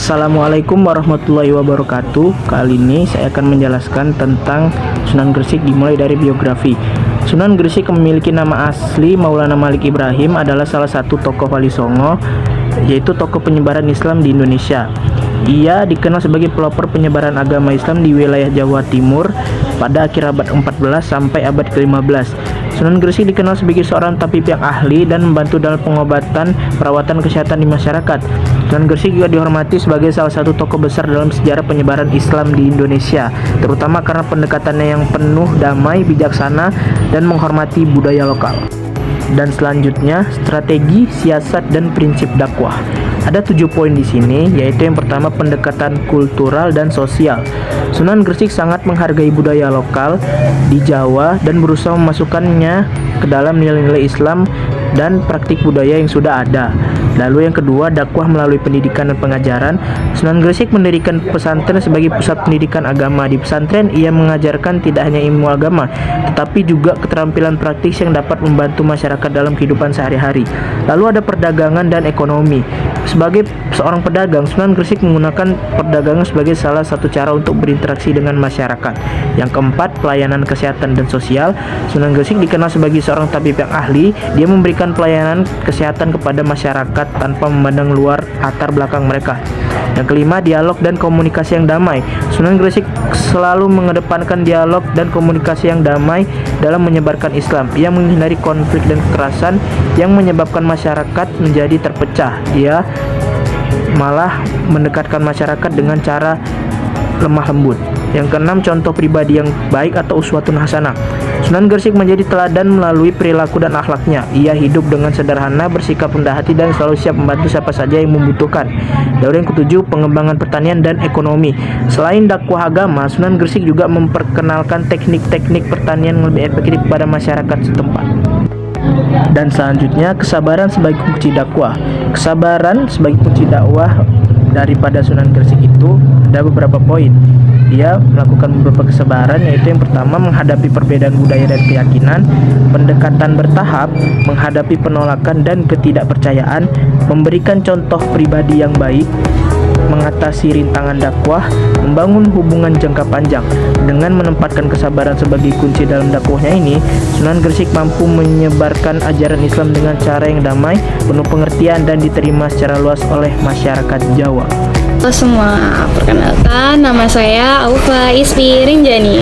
Assalamualaikum warahmatullahi wabarakatuh. Kali ini saya akan menjelaskan tentang Sunan Gresik dimulai dari biografi. Sunan Gresik memiliki nama asli Maulana Malik Ibrahim, adalah salah satu tokoh Wali Songo, yaitu tokoh penyebaran Islam di Indonesia. Ia dikenal sebagai pelopor penyebaran agama Islam di wilayah Jawa Timur pada akhir abad 14 sampai abad ke-15. Sunan Gresik dikenal sebagai seorang tabib yang ahli dan membantu dalam pengobatan perawatan kesehatan di masyarakat. Sunan Gresik juga dihormati sebagai salah satu tokoh besar dalam sejarah penyebaran Islam di Indonesia, terutama karena pendekatannya yang penuh damai, bijaksana, dan menghormati budaya lokal. Dan selanjutnya, strategi, siasat, dan prinsip dakwah. Ada 7 poin di sini, yaitu yang pertama, pendekatan kultural dan sosial. Sunan Gresik sangat menghargai budaya lokal di Jawa dan berusaha memasukkannya ke dalam nilai-nilai Islam dan praktik budaya yang sudah ada. Lalu yang kedua, dakwah melalui pendidikan dan pengajaran. Sunan Gresik mendirikan pesantren sebagai pusat pendidikan agama. Di pesantren ia mengajarkan tidak hanya ilmu agama, tetapi juga keterampilan praktis yang dapat membantu masyarakat dalam kehidupan sehari-hari. Lalu ada perdagangan dan ekonomi. Sebagai seorang pedagang, Sunan Gresik menggunakan perdagangan sebagai salah satu cara untuk berinteraksi dengan masyarakat. Yang keempat, pelayanan kesehatan dan sosial. Sunan Gresik dikenal sebagai seorang tabib yang ahli. Dia memberikan pelayanan kesehatan kepada masyarakat tanpa memandang luar latar belakang mereka. Yang kelima, dialog dan komunikasi yang damai. Sunan Gresik selalu mengedepankan dialog dan komunikasi yang damai dalam menyebarkan Islam. Ia menghindari konflik dan kekerasan yang menyebabkan masyarakat menjadi terpecah. Ia malah mendekatkan masyarakat dengan cara lemah lembut. Yang keenam, contoh pribadi yang baik atau uswatun hasanah. Sunan Gresik menjadi teladan melalui perilaku dan akhlaknya. Ia hidup dengan sederhana, bersikap rendah hati, dan selalu siap membantu siapa saja yang membutuhkan. Lalu yang ketujuh, pengembangan pertanian dan ekonomi. Selain dakwah agama, Sunan Gresik juga memperkenalkan teknik-teknik pertanian yang lebih efektif kepada masyarakat setempat. Dan selanjutnya, kesabaran sebagai kunci dakwah. Kesabaran sebagai kunci dakwah daripada Sunan Gresik itu ada beberapa poin. Dia melakukan beberapa kesabaran, yaitu yang pertama, menghadapi perbedaan budaya dan keyakinan, pendekatan bertahap, menghadapi penolakan dan ketidakpercayaan, memberikan contoh pribadi yang baik, mengatasi rintangan dakwah, membangun hubungan jangka panjang. Dengan menempatkan kesabaran sebagai kunci dalam dakwahnya ini, Sunan Gresik mampu menyebarkan ajaran Islam dengan cara yang damai, penuh pengertian, dan diterima secara luas oleh masyarakat Jawa. Halo semua, perkenalkan nama saya Aufa Isfi Rinjani.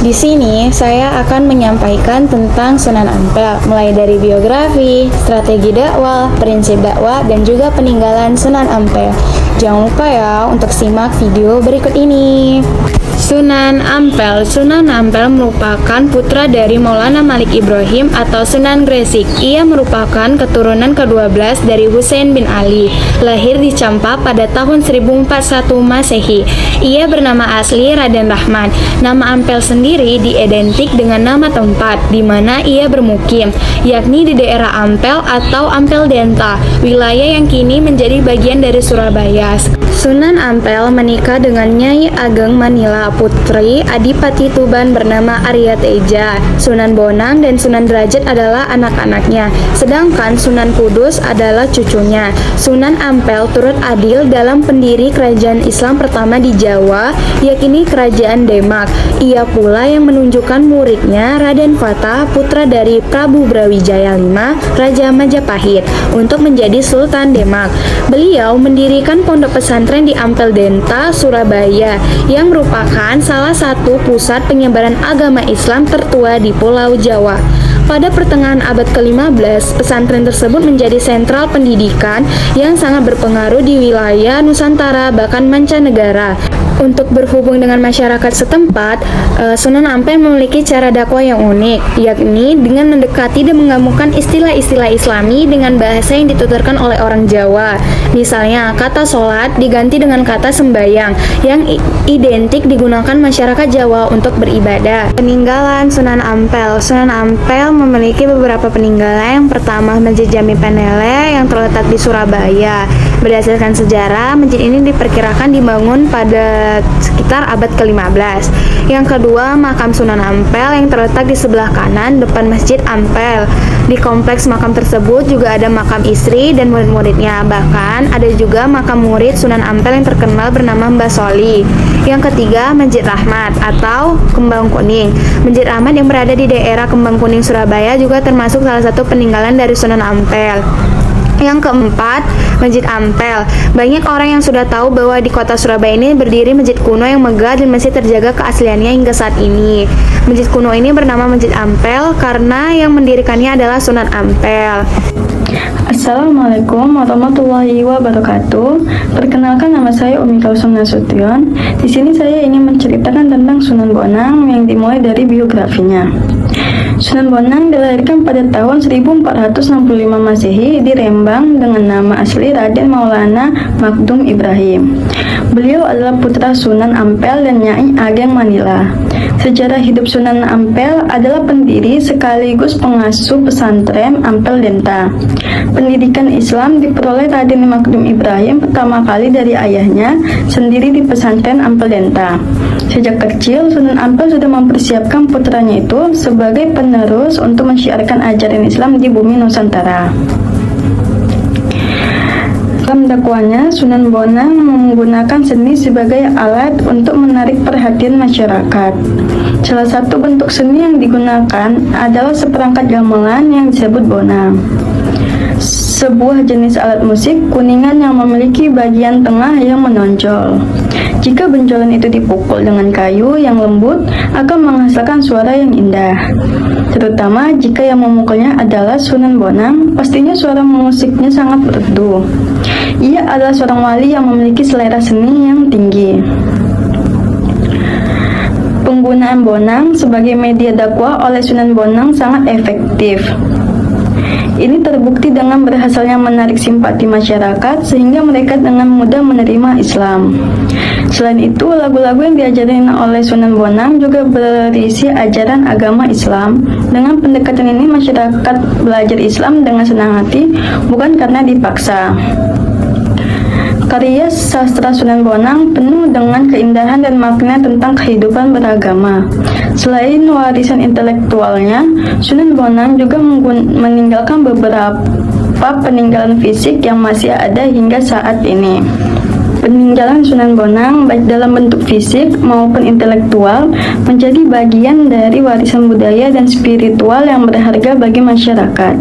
Di sini saya akan menyampaikan tentang Sunan Ampel, mulai dari biografi, strategi dakwah, prinsip dakwah, dan juga peninggalan Sunan Ampel. Jangan lupa ya untuk simak video berikut ini. Sunan Ampel merupakan putra dari Maulana Malik Ibrahim atau Sunan Gresik. Ia merupakan keturunan ke-12 dari Husain bin Ali. Lahir di Campa pada tahun 1041 Masehi. Ia bernama asli Raden Rahman. Nama Ampel sendiri diidentik dengan nama tempat di mana ia bermukim, yakni di daerah Ampel atau Ampel Denta, wilayah yang kini menjadi bagian dari Surabaya. Sunan Ampel menikah dengan Nyai Ageng Manila, putri Adipati Tuban bernama Arya Teja. Sunan Bonang dan Sunan Derajat adalah anak-anaknya, sedangkan Sunan Kudus adalah cucunya. Sunan Ampel turut adil dalam pendiri kerajaan Islam pertama di Jawa, yakni Kerajaan Demak. Ia pula yang menunjukkan muridnya Raden Fatah, putra dari Prabu Brawijaya V, Raja Majapahit, untuk menjadi Sultan Demak. Beliau mendirikan pondok pesantren di Ampel Denta, Surabaya, yang merupakan salah satu pusat penyebaran agama Islam tertua di Pulau Jawa. Pada pertengahan abad ke-15, pesantren tersebut menjadi sentral pendidikan yang sangat berpengaruh di wilayah Nusantara bahkan mancanegara. Untuk berhubung dengan masyarakat setempat, Sunan Ampel memiliki cara dakwah yang unik, yakni dengan mendekati dan menggabungkan istilah-istilah Islami dengan bahasa yang dituturkan oleh orang Jawa. Misalnya, kata sholat diganti dengan kata sembayang, yang identik digunakan masyarakat Jawa untuk beribadah. Peninggalan Sunan Ampel. Sunan Ampel memiliki beberapa peninggalan. Yang pertama, Masjid Jami Penele yang terletak di Surabaya. Berdasarkan sejarah, masjid ini diperkirakan dibangun pada sekitar abad ke-15. Yang kedua, makam Sunan Ampel yang terletak di sebelah kanan depan Masjid Ampel. Di kompleks makam tersebut juga ada makam istri dan murid-muridnya. Bahkan ada juga makam murid Sunan Ampel yang terkenal bernama Mbah Soli. Yang ketiga, Masjid Rahmat atau Kembang Kuning. Masjid Rahmat yang berada di daerah Kembang Kuning, Surabaya juga termasuk salah satu peninggalan dari Sunan Ampel. Yang keempat, Masjid Ampel. Banyak orang yang sudah tahu bahwa di kota Surabaya ini berdiri masjid kuno yang megah dan masih terjaga keasliannya hingga saat ini. Masjid kuno ini bernama Masjid Ampel karena yang mendirikannya adalah Sunan Ampel. Assalamualaikum warahmatullahi wabarakatuh. Perkenalkan, nama saya Umi Kausum Nasution. Di sini saya ingin menceritakan tentang Sunan Bonang yang dimulai dari biografinya. Sunan Bonang dilahirkan pada tahun 1465 Masehi di Rembang dengan nama asli Raden Maulana Magdum Ibrahim. Beliau adalah putra Sunan Ampel dan Nyai Ageng Manila. Sejarah hidup Sunan Ampel adalah pendiri sekaligus pengasuh pesantren Ampel Denta. Pendidikan Islam diperoleh Raden Magdum Ibrahim pertama kali dari ayahnya sendiri di pesantren Ampel Denta. Sejak kecil, Sunan Ampel sudah mempersiapkan putranya itu sebagai penerus untuk menyiarkan ajaran Islam di bumi Nusantara. Dalam dakwahnya, Sunan Bonang menggunakan seni sebagai alat untuk menarik perhatian masyarakat. Salah satu bentuk seni yang digunakan adalah seperangkat gamelan yang disebut bonang. Sebuah jenis alat musik kuningan yang memiliki bagian tengah yang menonjol. Jika benjolan itu dipukul dengan kayu yang lembut, akan menghasilkan suara yang indah. Terutama jika yang memukulnya adalah Sunan Bonang, pastinya suara musiknya sangat merdu. Ia adalah seorang wali yang memiliki selera seni yang tinggi. Penggunaan bonang sebagai media dakwah oleh Sunan Bonang sangat efektif. Ini terbukti dengan berhasilnya menarik simpati masyarakat sehingga mereka dengan mudah menerima Islam. Selain itu, lagu-lagu yang diajarkan oleh Sunan Bonang juga berisi ajaran agama Islam. Dengan pendekatan ini, masyarakat belajar Islam dengan senang hati, bukan karena dipaksa. Karya sastra Sunan Bonang penuh dengan keindahan dan makna tentang kehidupan beragama. Selain warisan intelektualnya, Sunan Bonang juga meninggalkan beberapa peninggalan fisik yang masih ada hingga saat ini. Peninggalan Sunan Bonang baik dalam bentuk fisik maupun intelektual menjadi bagian dari warisan budaya dan spiritual yang berharga bagi masyarakat,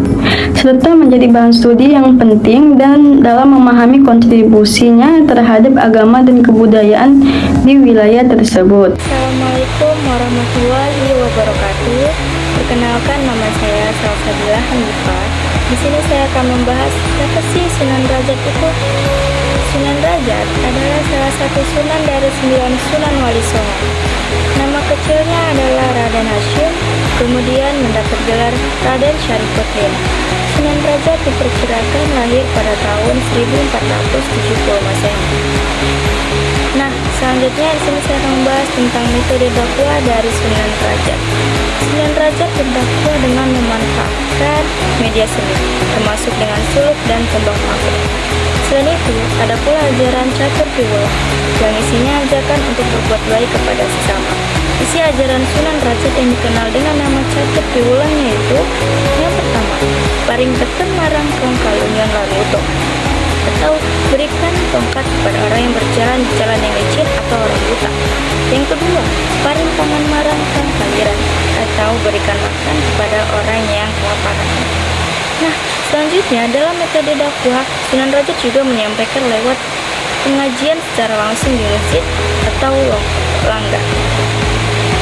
serta menjadi bahan studi yang penting dan dalam memahami kontribusinya terhadap agama dan kebudayaan di wilayah tersebut. Assalamualaikum warahmatullahi wabarakatuh. Perkenalkan, nama saya Salsabila Hanifah. Di sini saya akan membahas siapa sih Sunan Derajat itu. Sunan Derajat adalah salah satu sunan dari 9 Sunan Wali Songo. Nama kecilnya adalah Raden Hasyim, kemudian mendapat gelar Raden Syarifuddin. Sunan Derajat diperkirakan lahir pada tahun 1470 Masehi. Nah, selanjutnya di sini saya akan membahas tentang metode dakwah dari Sunan Derajat. Sunan Derajat berdakwah dengan memanfaatkan media seni, termasuk dengan suluk dan tembang panggung. Selain itu, ada pula ajaran catur piwulang yang isinya ajakan untuk berbuat baik kepada sesama. Isi ajaran Sunan Derajat yang dikenal dengan nama catur piwulang yaitu: yang pertama, paring teken marang kong kalungan laruto, atau berikan tongkat kepada orang yang berjalan di jalan yang licin atau orang buta. Yang kedua, paring tangan marang kang kaliran, atau berikan makan kepada orang yang kelaparan. Nah, selanjutnya dalam metode dakwah, Sunan Derajat juga menyampaikan lewat pengajian secara langsung di masjid atau langgar,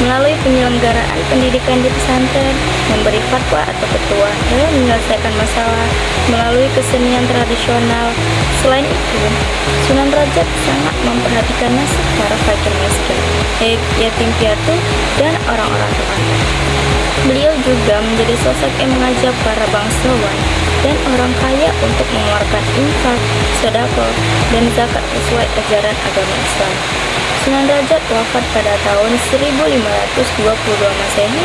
melalui penyelenggaraan pendidikan di pesantren, memberi fatwa atau petua dalam menyelesaikan masalah melalui kesenian tradisional. Selain itu, Sunan Derajat sangat memperhatikan nasib para fakir miskin, yatim piatu, dan orang-orang terlantar. Beliau juga menjadi sosok yang mengajak para bangsawan dan orang kaya untuk mengeluarkan infak, sedekah, dan zakat sesuai ajaran agama Islam. Sunan Derajat wafat pada tahun 1522 Masehi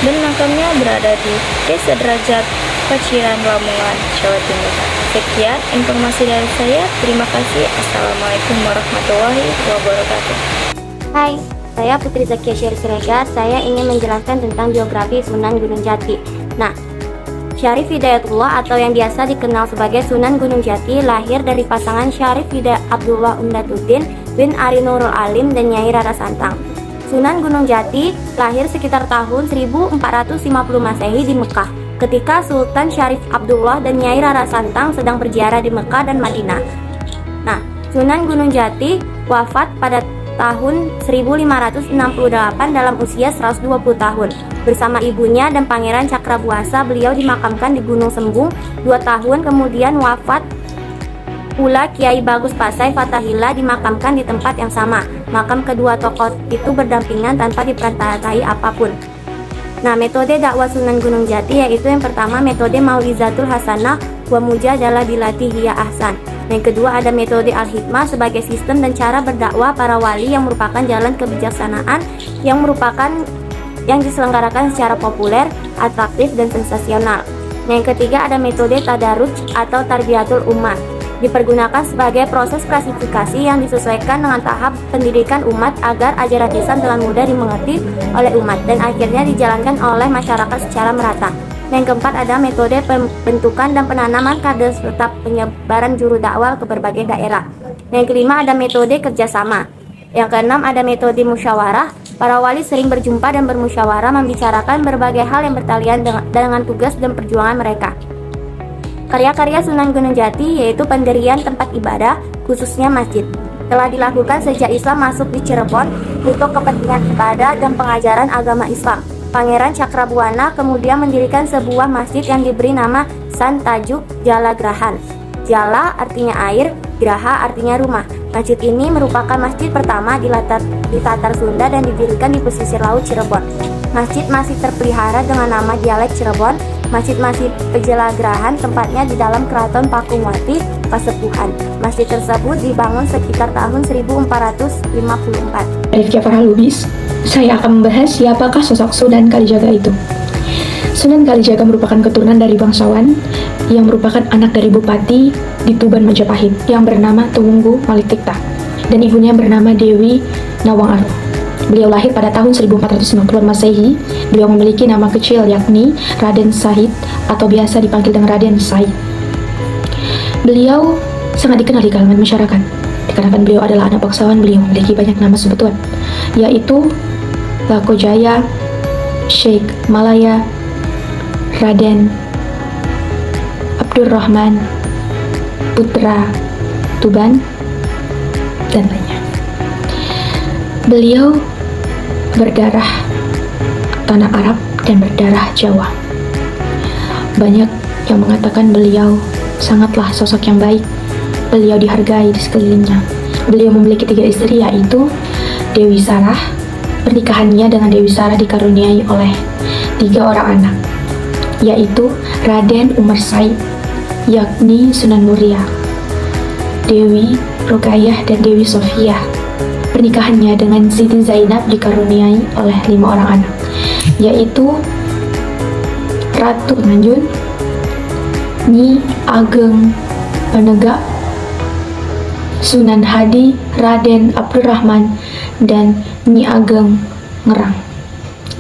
dan makamnya berada di Desa Derajat, Paciran, Lamongan, Jawa Timur. Sekian informasi dari saya. Terima kasih. Assalamualaikum warahmatullahi wabarakatuh. Hai, saya Putri Zakia Syari Siregar. Saya ingin menjelaskan tentang biografi Sunan Gunung Jati. Nah, Syarif Hidayatullah atau yang biasa dikenal sebagai Sunan Gunung Jati lahir dari pasangan Syarif Hidayat Abdullah Umdatuddin bin Ari Nurul Alim dan Nyai Rara Santang. Sunan Gunung Jati lahir sekitar tahun 1450 Masehi di Mekah ketika Sultan Syarif Abdullah dan Nyai Rara Santang sedang berziarah di Mekah dan Madinah. Nah, Sunan Gunung Jati wafat pada tahun 1568 dalam usia 120 tahun. Bersama ibunya dan Pangeran Cakrabuasa, beliau dimakamkan di Gunung Sembung. 2 tahun kemudian wafat pula Kiai Bagus Pasai Fatahillah dimakamkan di tempat yang sama. Makam kedua tokoh itu berdampingan tanpa diperantarai apapun. Nah, metode dakwah Sunan Gunung Jati yaitu yang pertama metode Mau'izatul Hasanah wa Mujadalah Billati Hiya Ahsan. Yang kedua ada metode Al-Hikmah sebagai sistem dan cara berdakwah para wali yang merupakan jalan kebijaksanaan yang diselenggarakan secara populer, atraktif, dan sensasional. Yang ketiga ada metode Tadarruj atau Tarbiyatul Ummah. Dipergunakan sebagai proses klasifikasi yang disesuaikan dengan tahap pendidikan umat agar ajaran Islam dengan mudah dimengerti oleh umat dan akhirnya dijalankan oleh masyarakat secara merata. Yang keempat ada metode pembentukan dan penanaman kader serta penyebaran juru dakwah ke berbagai daerah. Yang kelima ada metode kerjasama. Yang keenam ada metode musyawarah. Para wali sering berjumpa dan bermusyawarah membicarakan berbagai hal yang bertalian dengan tugas dan perjuangan mereka. Karya-karya Sunan Gunung Jati yaitu pendirian tempat ibadah, khususnya masjid, telah dilakukan sejak Islam masuk di Cirebon untuk kepentingan ibadah dan pengajaran agama Islam. Pangeran Cakrabuana kemudian mendirikan sebuah masjid yang diberi nama San Tajuk Jalagrahan. Jala artinya air, Graha artinya rumah. Masjid ini merupakan masjid pertama di Tatar Sunda dan didirikan di pesisir laut Cirebon. Masjid masih terpelihara dengan nama dialek Cirebon. Masjid Pejalagrahan tempatnya di dalam Keraton Pakumwati, Pasepuhan. Masjid tersebut dibangun sekitar tahun 1454. Rifki Farah Lubis, saya akan membahas siapakah sosok Sunan Kalijaga itu. Sunan Kalijaga merupakan keturunan dari bangsawan yang merupakan anak dari bupati di Tuban, Majapahit yang bernama Tumenggu Malitikta dan ibunya bernama Dewi Nawang Aru. Beliau lahir pada tahun 1490 Masehi. Beliau memiliki nama kecil yakni Raden Said atau biasa dipanggil dengan Raden Said. Beliau sangat dikenal di kalangan masyarakat. Dikarenakan beliau adalah anak bangsawan, beliau memiliki banyak nama sebutan, yaitu Lakojaya, Sheikh Malaya, Raden Abdurrahman, Putra Tuban, dan lainnya. Beliau berdarah tanah Arab dan berdarah Jawa. Banyak yang mengatakan beliau sangatlah sosok yang baik. Beliau dihargai di sekelilingnya. Beliau memiliki 3 istri yaitu Dewi Sarah. Pernikahannya dengan Dewi Sarah dikaruniai oleh 3 orang anak, yaitu Raden Umar Said, yakni Sunan Muria, Dewi Rukayah, dan Dewi Sofia. Pernikahannya dengan Siti Zainab dikaruniai oleh 5 orang anak, yaitu Ratu Nganjun, Nyi Ageng Penegak, Sunan Hadi, Raden Abdurrahman, dan Nyi Ageng Ngerang.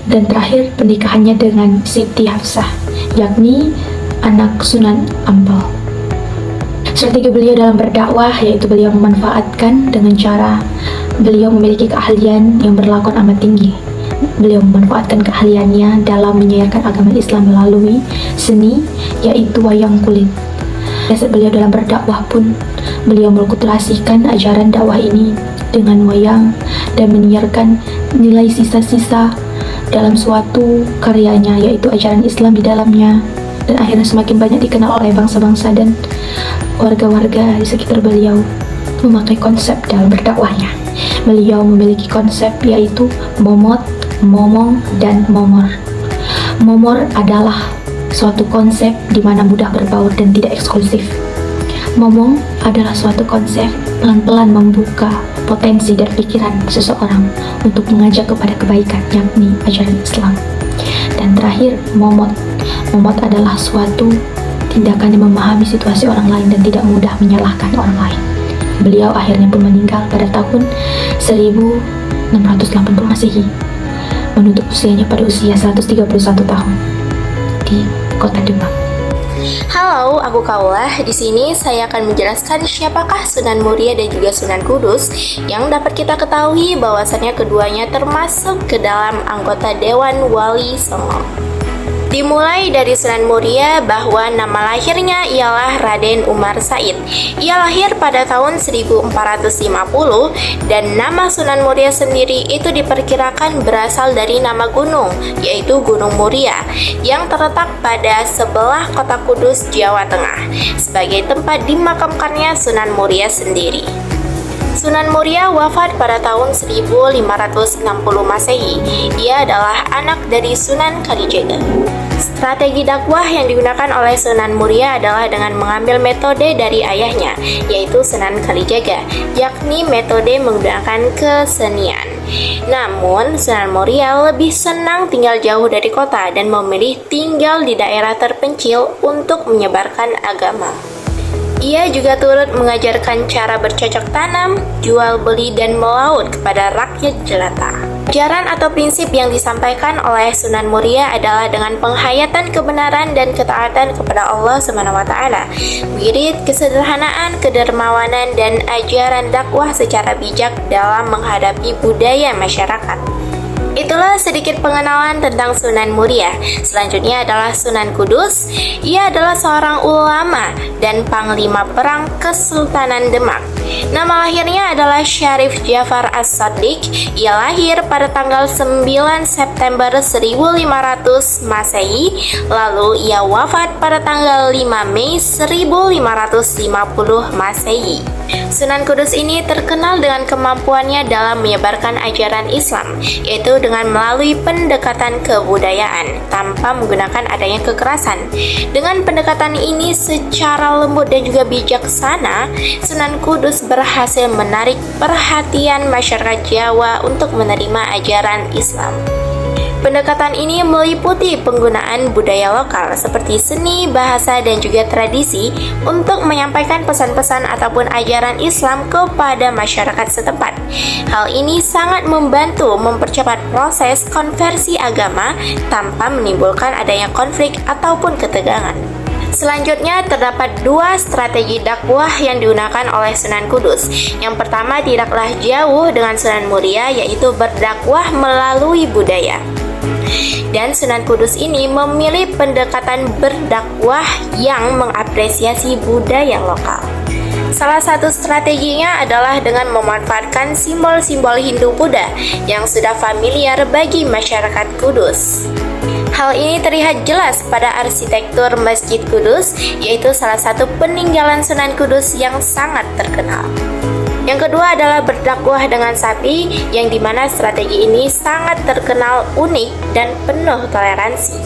Dan terakhir pernikahannya dengan Siti Hafsah, yakni anak Sunan Ampel. Strategi beliau dalam berdakwah yaitu beliau memanfaatkan dengan cara beliau memiliki keahlian yang berlakon amat tinggi. Beliau memanfaatkan keahliannya dalam menyiarkan agama Islam melalui seni, yaitu wayang kulit. Dasar beliau dalam berdakwah pun, beliau mengkulturasikan ajaran dakwah ini dengan wayang dan menyiarkan nilai sisa-sisa dalam suatu karyanya, yaitu ajaran Islam di dalamnya. Dan akhirnya semakin banyak dikenal oleh bangsa-bangsa dan warga-warga di sekitar beliau memakai konsep dalam berdakwahnya. Beliau memiliki konsep yaitu momot, momong, dan momor. Momor adalah suatu konsep di mana mudah berbaur dan tidak eksklusif. Momong adalah suatu konsep pelan-pelan membuka potensi dan pikiran seseorang untuk mengajak kepada kebaikan, yakni ajaran Islam. Dan terakhir, momot. Momot adalah suatu tindakan yang memahami situasi orang lain dan tidak mudah menyalahkan orang lain. Beliau akhirnya pun meninggal pada tahun 1680 Masehi, menutup usianya pada usia 131 tahun di kota Demak. Halo, aku Kaulah. Di sini saya akan menjelaskan siapakah Sunan Muria dan juga Sunan Kudus yang dapat kita ketahui bahwasannya keduanya termasuk ke dalam anggota Dewan Wali Songo. Dimulai dari Sunan Muria bahwa nama lahirnya ialah Raden Umar Said. Ia lahir pada tahun 1450 dan nama Sunan Muria sendiri itu diperkirakan berasal dari nama gunung, yaitu Gunung Muria, yang terletak pada sebelah kota Kudus, Jawa Tengah, sebagai tempat dimakamkannya Sunan Muria sendiri. Sunan Muria wafat pada tahun 1560 Masehi. Ia adalah anak dari Sunan Kalijaga. Strategi dakwah yang digunakan oleh Sunan Muria adalah dengan mengambil metode dari ayahnya, yaitu Sunan Kalijaga, yakni metode menggunakan kesenian. Namun, Sunan Muria lebih senang tinggal jauh dari kota dan memilih tinggal di daerah terpencil untuk menyebarkan agama. Ia juga turut mengajarkan cara bercocok tanam, jual beli dan melaut kepada rakyat jelata. Ajaran atau prinsip yang disampaikan oleh Sunan Muria adalah dengan penghayatan kebenaran dan ketaatan kepada Allah SWT, wirid, kesederhanaan, kedermawanan, dan ajaran dakwah secara bijak dalam menghadapi budaya masyarakat. Itulah sedikit pengenalan tentang Sunan Muria. Selanjutnya adalah Sunan Kudus. Ia adalah seorang ulama dan panglima perang Kesultanan Demak. Nama lahirnya adalah Syarif Jafar As-Shadiq. Ia lahir pada tanggal 9 September 1500 Masehi, lalu ia wafat pada tanggal 5 Mei 1550 Masehi. Sunan Kudus ini terkenal dengan kemampuannya dalam menyebarkan ajaran Islam, yaitu dengan melalui pendekatan kebudayaan tanpa menggunakan adanya kekerasan. Dengan pendekatan ini secara lembut dan juga bijaksana, Sunan Kudus berhasil menarik perhatian masyarakat Jawa untuk menerima ajaran Islam. Pendekatan ini meliputi penggunaan budaya lokal seperti seni, bahasa, dan juga tradisi untuk menyampaikan pesan-pesan ataupun ajaran Islam kepada masyarakat setempat. Hal ini sangat membantu mempercepat proses konversi agama tanpa menimbulkan adanya konflik ataupun ketegangan. Selanjutnya terdapat dua strategi dakwah yang digunakan oleh Sunan Kudus. Yang pertama tidaklah jauh dengan Sunan Muria, yaitu berdakwah melalui budaya. Dan Sunan Kudus ini memilih pendekatan berdakwah yang mengapresiasi budaya lokal. Salah satu strateginya adalah dengan memanfaatkan simbol-simbol Hindu-Buddha yang sudah familiar bagi masyarakat Kudus. Hal ini terlihat jelas pada arsitektur Masjid Kudus, yaitu salah satu peninggalan Sunan Kudus yang sangat terkenal. Yang kedua adalah berdakwah dengan sapi, yang dimana strategi ini sangat terkenal unik dan penuh toleransi.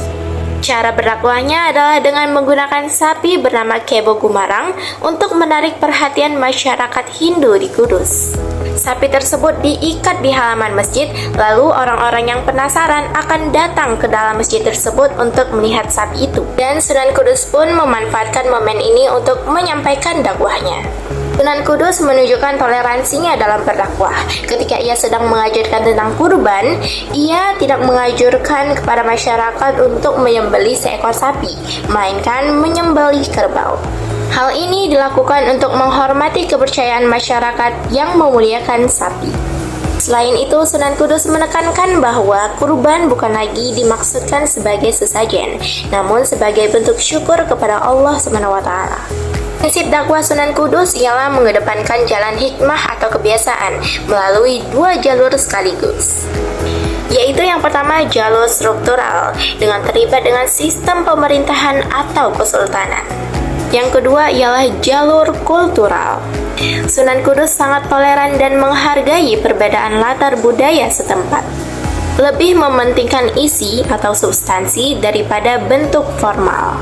Cara berdakwahnya adalah dengan menggunakan sapi bernama Kebo Gumarang untuk menarik perhatian masyarakat Hindu di Kudus. Sapi tersebut diikat di halaman masjid, lalu orang-orang yang penasaran akan datang ke dalam masjid tersebut untuk melihat sapi itu. Dan Sunan Kudus pun memanfaatkan momen ini untuk menyampaikan dakwahnya. Sunan Kudus menunjukkan toleransinya dalam berdakwah. Ketika ia sedang mengajarkan tentang kurban, ia tidak menganjurkan kepada masyarakat untuk menyembelih seekor sapi, melainkan menyembelih kerbau. Hal ini dilakukan untuk menghormati kepercayaan masyarakat yang memuliakan sapi. Selain itu, Sunan Kudus menekankan bahwa kurban bukan lagi dimaksudkan sebagai sesajen, namun sebagai bentuk syukur kepada Allah SWT. Prinsip dakwah Sunan Kudus ialah mengedepankan jalan hikmah atau kebiasaan melalui dua jalur sekaligus, yaitu yang pertama jalur struktural dengan terlibat dengan sistem pemerintahan atau kesultanan. Yang kedua ialah jalur kultural. Sunan Kudus sangat toleran dan menghargai perbedaan latar budaya setempat, lebih mementingkan isi atau substansi daripada bentuk formal.